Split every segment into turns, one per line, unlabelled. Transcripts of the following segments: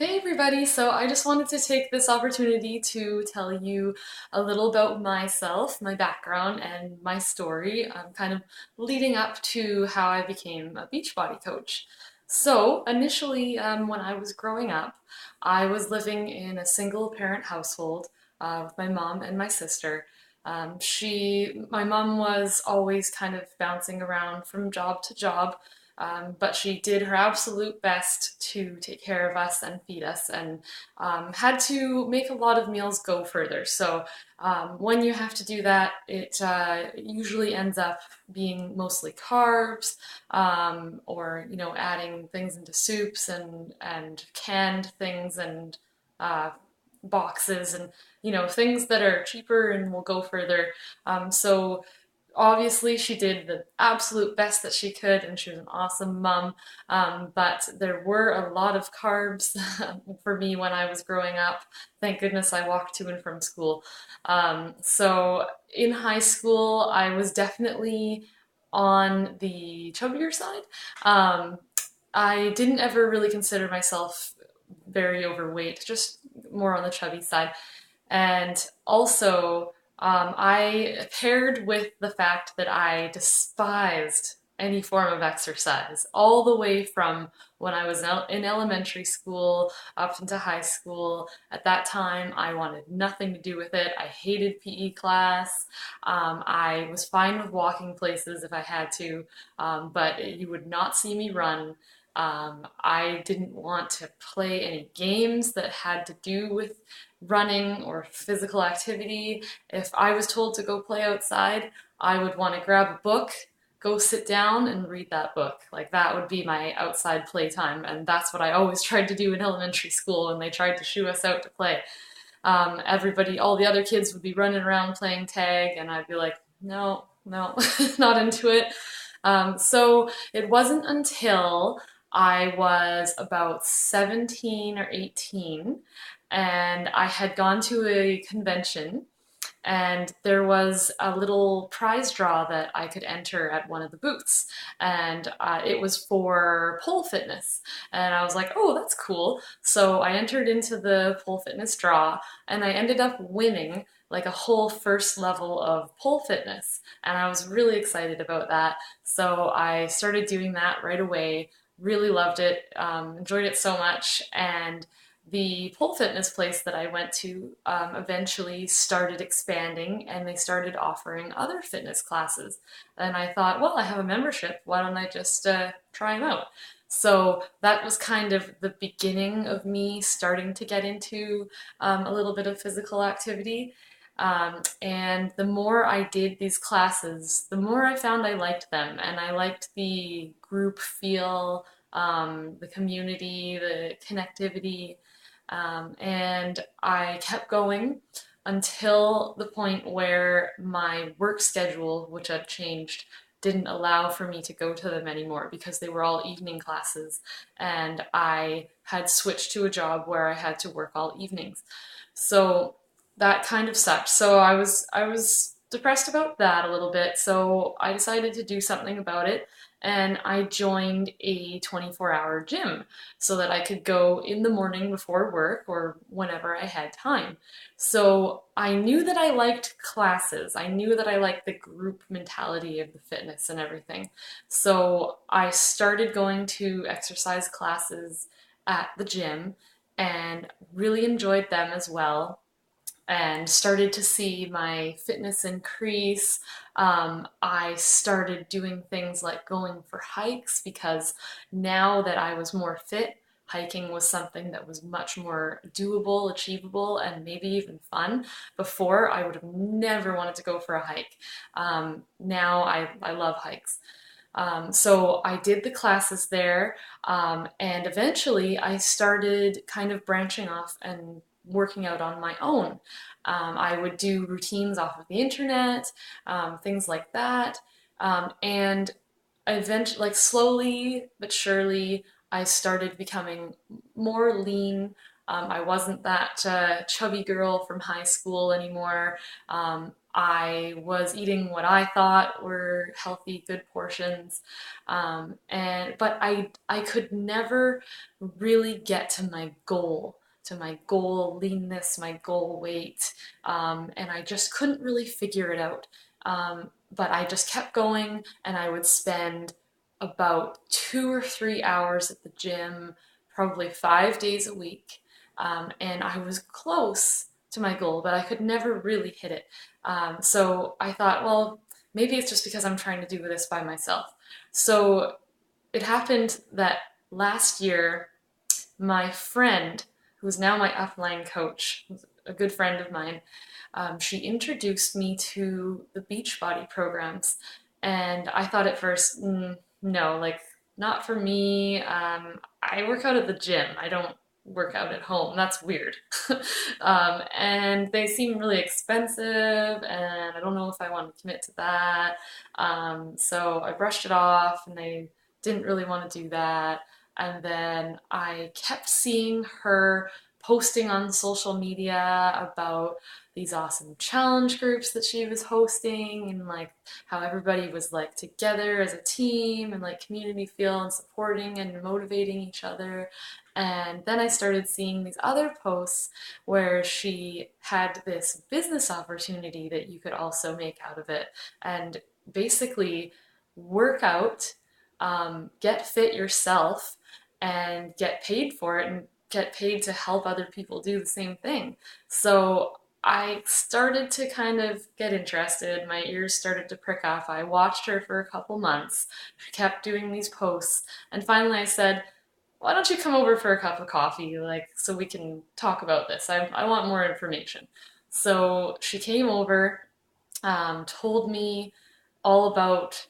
Hey everybody, so I just wanted to take this opportunity to tell you a little about myself, my background, and my story, kind of leading up to how I became a Beachbody coach. So, initially, when I was growing up, I was living in a single parent household with my mom and my sister. My mom was always kind of bouncing around from job to job, but she did her absolute best to take care of us and feed us and had to make a lot of meals go further. So when you have to do that, it usually ends up being mostly carbs or, adding things into soups and canned things and uh, boxes and, things that are cheaper and will go further. So obviously she did the absolute best that she could and she was an awesome mom, but there were a lot of carbs for me when I was growing up. Thank goodness I walked to and from school. So in high school I was definitely on the chubbier side. um, I didn't ever really consider myself very overweight, just more on the chubby side. And also, I paired with the fact that I despised any form of exercise, all the way from when I was in elementary school up into high school. At that time, I wanted nothing to do with it. I hated PE class. I was fine with walking places if I had to, but you would not see me run. I didn't want to play any games that had to do with running or physical activity. If I was told to go play outside, I would want to grab a book, go sit down and read that book. Like that would be my outside playtime. And that's what I always tried to do in elementary school when they tried to shoo us out to play. Everybody, all the other kids would be running around playing tag, and I'd be like, no, no, not into it. So it wasn't until I was about 17 or 18 and I had gone to a convention and there was a little prize draw that I could enter at one of the booths, and it was for pole fitness. And I was like, "Oh, that's cool!" So I entered into the pole fitness draw, and I ended up winning like a whole first level of pole fitness, and I was really excited about that. So I started doing that right away. Really loved it, enjoyed it so much, and the pole fitness place that I went to eventually started expanding and they started offering other fitness classes. And I thought, well, I have a membership. Why don't I just try them out? So that was kind of the beginning of me starting to get into a little bit of physical activity. And the more I did these classes, the more I found I liked them. And I liked the group feel, the community, the connectivity. And I kept going until the point where my work schedule, which had changed, didn't allow for me to go to them anymore because they were all evening classes and I had switched to a job where I had to work all evenings. So that kind of sucked. So I was depressed about that a little bit. So I decided to do something about it and I joined a 24-hour gym so that I could go in the morning before work or whenever I had time. So I knew that I liked classes. I knew that I liked the group mentality of the fitness and everything. So I started going to exercise classes at the gym and really enjoyed them as well and started to see my fitness increase. I started doing things like going for hikes because now that I was more fit, hiking was something that was much more doable, achievable, and maybe even fun. Before, I would have never wanted to go for a hike. Now I love hikes. So I did the classes there, and eventually I started kind of branching off and working out on my own. I would do routines off of the internet, things like that, and eventually, like slowly but surely, I started becoming more lean. I wasn't that chubby girl from high school anymore. I was eating what I thought were healthy, good portions, but I could never really get to my goal leanness, my goal weight, and I just couldn't really figure it out. But I just kept going, and I would spend about 2 or 3 hours at the gym, probably 5 days a week, and I was close to my goal, but I could never really hit it. So I thought, well, maybe it's just because I'm trying to do this by myself. So it happened that last year, my friend, who's now my upline coach, a good friend of mine, she introduced me to the Beachbody programs. And I thought at first, no, like, not for me. I work out at the gym. I don't work out at home. That's weird. And they seem really expensive, and I don't know if I want to commit to that. So I brushed it off, and I didn't really want to do that. And then I kept seeing her posting on social media about these awesome challenge groups that she was hosting, and like how everybody was like together as a team and like community feel and supporting and motivating each other. And then I started seeing these other posts where she had this business opportunity that you could also make out of it, and basically work out, get fit yourself, and get paid for it, and get paid to help other people do the same thing. So I started to kind of get interested. My ears started to prick up. I watched her for a couple months. She kept doing these posts. And finally I said, why don't you come over for a cup of coffee, like, so we can talk about this? I want more information. So she came over, told me all about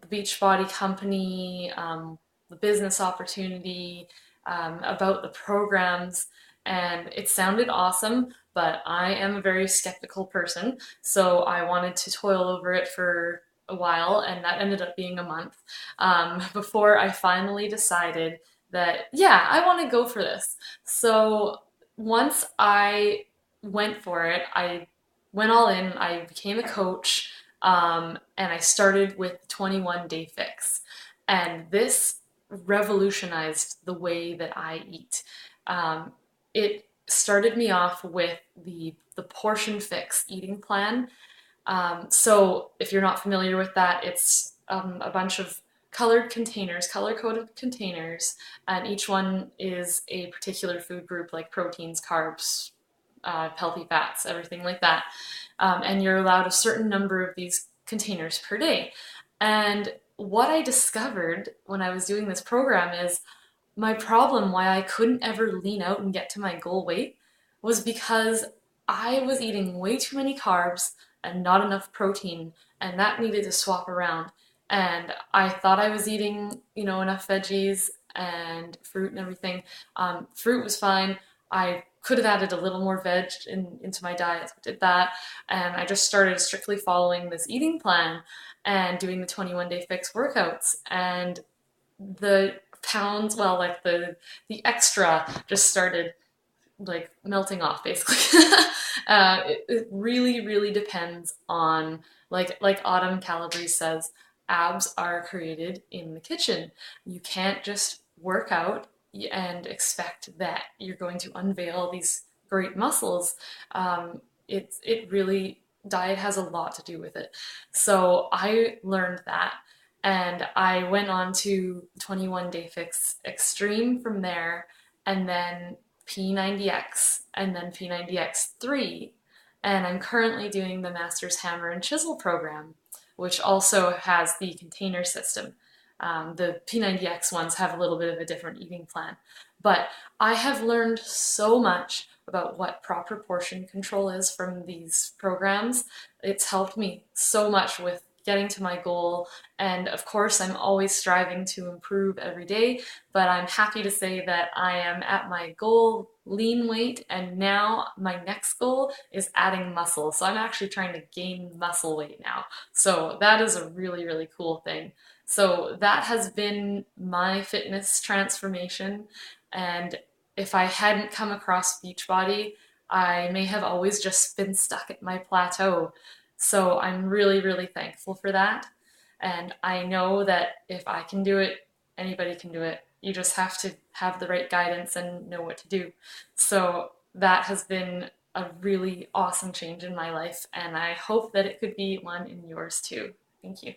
the Beachbody company, the business opportunity, about the programs, and it sounded awesome. But I am a very skeptical person, so I wanted to toil over it for a while, and that ended up being a month, before I finally decided that, yeah, I want to go for this. So once I went for it, I went all in. I became a coach, and I started with 21-day fix. And this revolutionized the way that I eat. Um, it started me off with the portion fix eating plan. So if you're not familiar with that, it's a bunch of colored containers, color coded containers, and each one is a particular food group like proteins, carbs, healthy fats, everything like that. And you're allowed a certain number of these containers per day. And what I discovered when I was doing this program is my problem why I couldn't ever lean out and get to my goal weight was because I was eating way too many carbs and not enough protein, and that needed to swap around. And I thought I was eating, enough veggies and fruit and everything. Fruit was fine. I could have added a little more veg into my diet, so I did that. And I just started strictly following this eating plan and doing the 21-day fix workouts. And the pounds, well, like the extra just started like melting off basically. It really, really depends on, like Autumn Calabrese says, abs are created in the kitchen. You can't just work out and expect that you're going to unveil these great muscles. It really, diet has a lot to do with it. So I learned that, and I went on to 21-day fix extreme from there, and then P90X, and then P90X3. And I'm currently doing the Master's Hammer and Chisel program, which also has the container system. The P90X ones have a little bit of a different eating plan. But I have learned so much about what proper portion control is from these programs. It's helped me so much with getting to my goal. And of course, I'm always striving to improve every day, but I'm happy to say that I am at my goal lean weight, and now my next goal is adding muscle. So I'm actually trying to gain muscle weight now. So that is a really, really cool thing. So that has been my fitness transformation. And if I hadn't come across Beachbody, I may have always just been stuck at my plateau. So I'm really, really thankful for that. And I know that if I can do it, anybody can do it. You just have to have the right guidance and know what to do. So that has been a really awesome change in my life, and I hope that it could be one in yours too. Thank you.